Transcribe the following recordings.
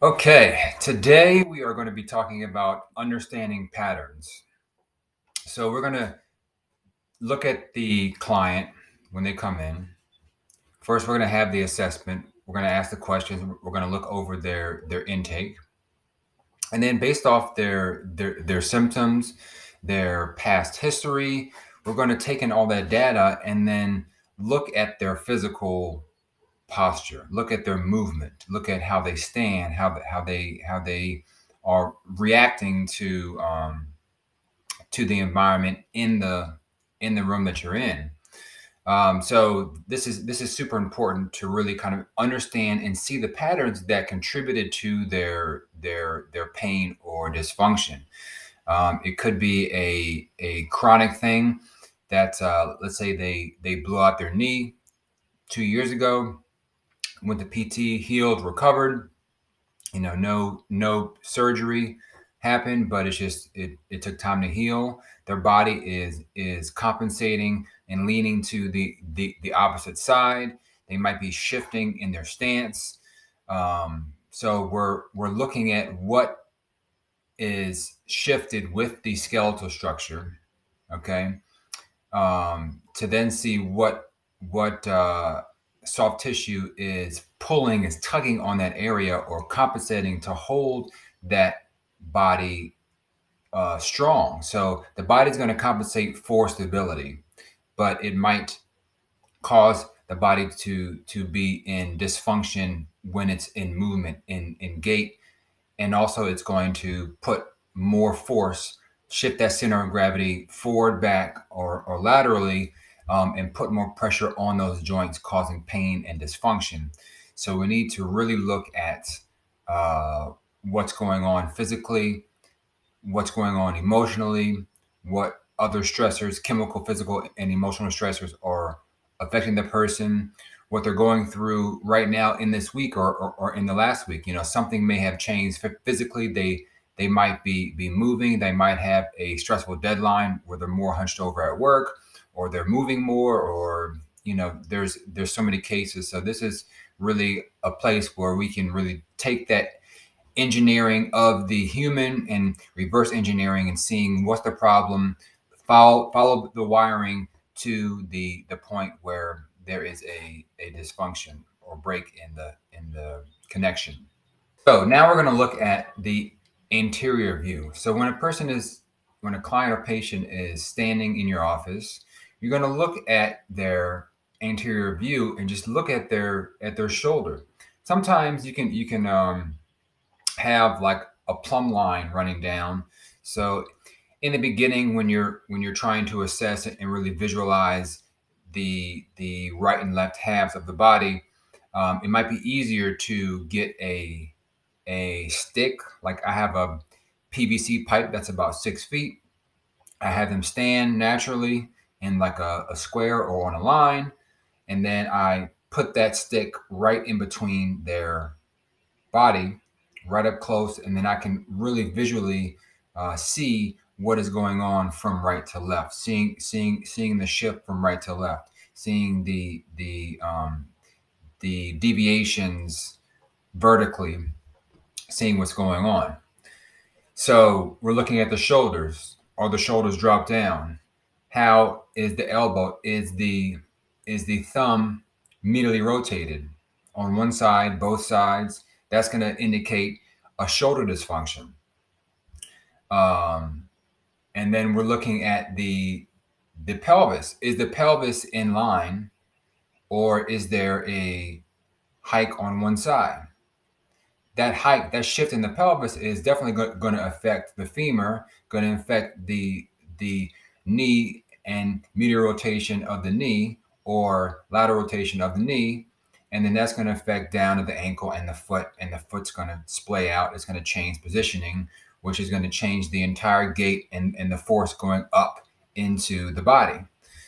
Okay, today we are going to be talking about understanding patterns. So we're going to look at the client when they come in. First, we're going to have the assessment. We're going to ask the questions. We're going to look over their intake, and then based off their symptoms, their past history, we're going to take in all that data and then look at their physical posture, look at their movement, look at how they stand, how they are reacting to the environment in the room that you're in. So this is super important to really kind of understand and see the patterns that contributed to their pain or dysfunction. It could be a chronic thing that let's say they blew out their knee 2 years ago, went to PT, healed, recovered. No surgery happened, but it took time to heal. Their body is compensating and leaning to the opposite side. They might be shifting in their stance. So we're looking at what is shifted with the skeletal structure, okay, to then see what soft tissue is pulling, is tugging on that area or compensating to hold that body strong. So the body's going to compensate for stability, but it might cause the body to be in dysfunction when it's in movement, in gait, and also it's going to put more force, shift that center of gravity forward, back, or laterally, and put more pressure on those joints, causing pain and dysfunction. So we need to really look at what's going on physically, what's going on emotionally, what other stressors, chemical, physical, and emotional stressors are affecting the person, what they're going through right now in this week or in the last week. Something may have changed physically. They might be moving. They might have a stressful deadline where they're more hunched over at work, or they're moving more, or there's so many cases. So this is really a place where we can really take that engineering of the human and reverse engineering and seeing what's the problem, follow the wiring to the point where there is a dysfunction or break in the connection. So now we're going to look at the anterior view. So when a client or patient is standing in your office, you're going to look at their anterior view and just look at their shoulder. Sometimes you can have like a plumb line running down. So in the beginning, when you're trying to assess it and really visualize the right and left halves of the body, it might be easier to get a stick. Like I have a PVC pipe that's about 6 feet. I have them stand naturally in like a square or on a line, and then I put that stick right in between their body, right up close, and then I can really visually see what is going on from right to left, seeing the shift from right to left, seeing the deviations vertically, seeing what's going on. So we're looking at the shoulders. Are the shoulders drop down? How is the elbow? Is the thumb medially rotated on one side, both sides? That's going to indicate a shoulder dysfunction. Um, and then we're looking at the pelvis. Is the pelvis in line, or is there a hike on one side? That hike, that shift in the pelvis is definitely going to affect the femur, going to affect the knee and medial rotation of the knee or lateral rotation of the knee, and then that's going to affect down at the ankle and the foot's going to splay out. It's going to change positioning, which is going to change the entire gait and the force going up into the body.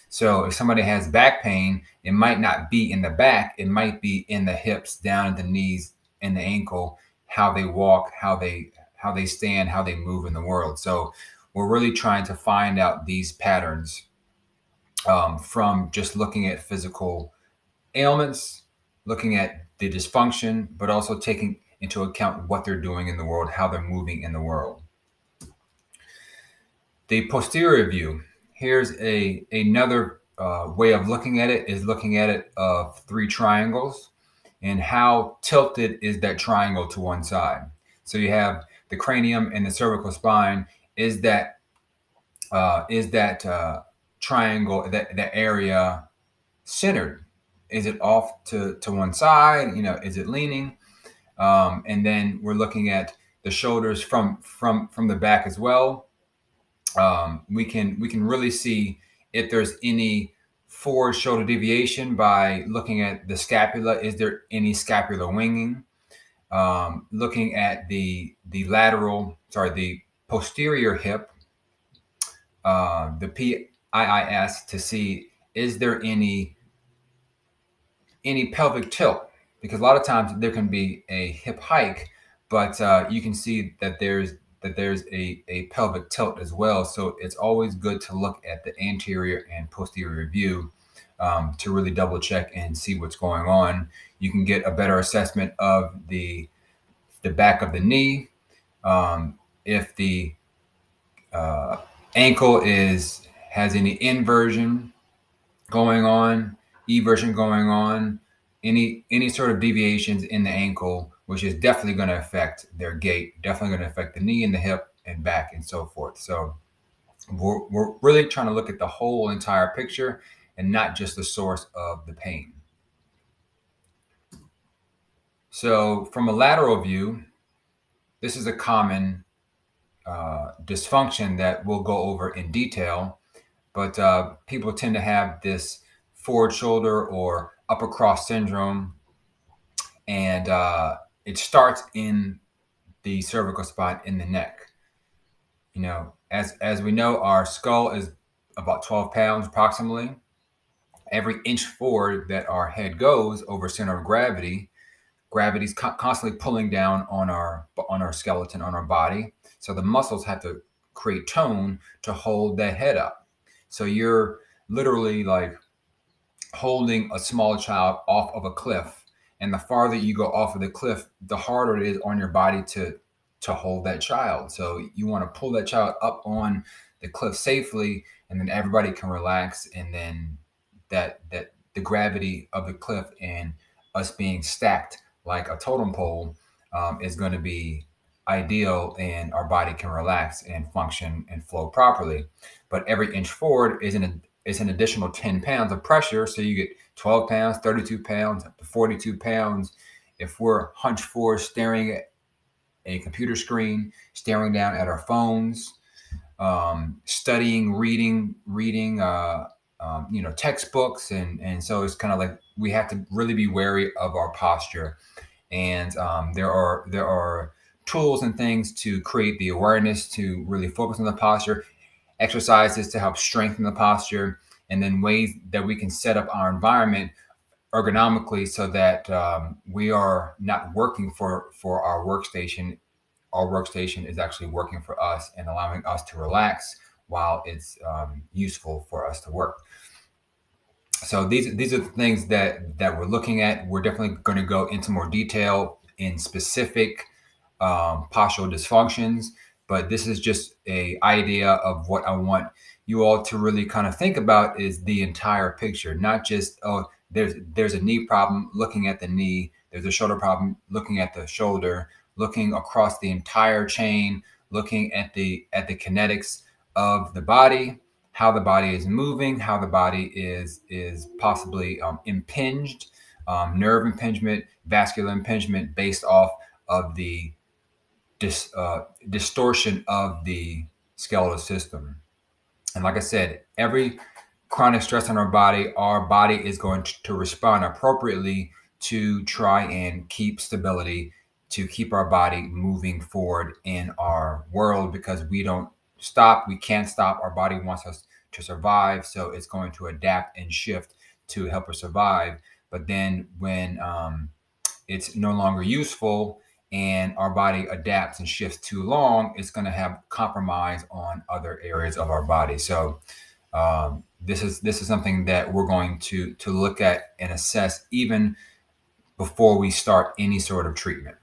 So if somebody has back pain, it might not be in the back, it might be in the hips, down at the knees and the ankle, how they walk, how they stand, how they move in the world. So we're really trying to find out these patterns from just looking at physical ailments, looking at the dysfunction, but also taking into account what they're doing in the world, how they're moving in the world. The posterior view. Here's another way of looking at it, is looking at it of three triangles and how tilted is that triangle to one side. So you have the cranium and the cervical spine. Is that triangle, that area centered? Is it off to one side? Is it leaning? And then we're looking at the shoulders from the back as well. We can really see if there's any forward shoulder deviation by looking at the scapula. Is there any scapular winging? Looking at the posterior hip, the PIIS, to see is there any pelvic tilt, because a lot of times there can be a hip hike, but you can see that there's a pelvic tilt as well. So it's always good to look at the anterior and posterior view to really double check and see what's going on. You can get a better assessment of the back of the knee. If the ankle has any inversion going on, eversion going on, any sort of deviations in the ankle, which is definitely going to affect their gait, definitely going to affect the knee and the hip and back and so forth. So we're really trying to look at the whole entire picture and not just the source of the pain. So from a lateral view, this is a common dysfunction that we'll go over in detail, but people tend to have this forward shoulder or upper cross syndrome, and it starts in the cervical spine, in the neck. As we know, our skull is about 12 pounds approximately. Every inch forward that our head goes over center of gravity, gravity's constantly pulling down on our skeleton, on our body. So the muscles have to create tone to hold that head up. So you're literally like holding a small child off of a cliff, and the farther you go off of the cliff, the harder it is on your body to hold that child. So you want to pull that child up on the cliff safely, and then everybody can relax, and then that the gravity of the cliff and us being stacked like a totem pole is going to be ideal, and our body can relax and function and flow properly. But every inch forward is an additional 10 pounds of pressure. So you get 12 pounds, 32 pounds, up to 42 pounds. If we're hunched forward, staring at a computer screen, staring down at our phones, studying, reading, textbooks. And so it's kind of like we have to really be wary of our posture. And there are tools and things to create the awareness to really focus on the posture, exercises to help strengthen the posture, and then ways that we can set up our environment ergonomically so that we are not working for our workstation. Our workstation is actually working for us and allowing us to relax while it's useful for us to work. So these are the things that we're looking at. We're definitely going to go into more detail in specific postural dysfunctions, but this is just an idea of what I want you all to really kind of think about, is the entire picture, not just, oh, there's a knee problem, looking at the knee, there's a shoulder problem, looking at the shoulder, looking across the entire chain, looking at the kinetics of the body, how the body is moving, how the body is possibly impinged, nerve impingement, vascular impingement based off of the distortion of the skeletal system. And like I said, every chronic stress on our body is going to respond appropriately to try and keep stability, to keep our body moving forward in our world, because we don't stop. We can't stop. Our body wants us to survive. So it's going to adapt and shift to help us survive. But then when it's no longer useful and our body adapts and shifts too long, it's going to have compromise on other areas of our body. So this is something that we're going to look at and assess even before we start any sort of treatment.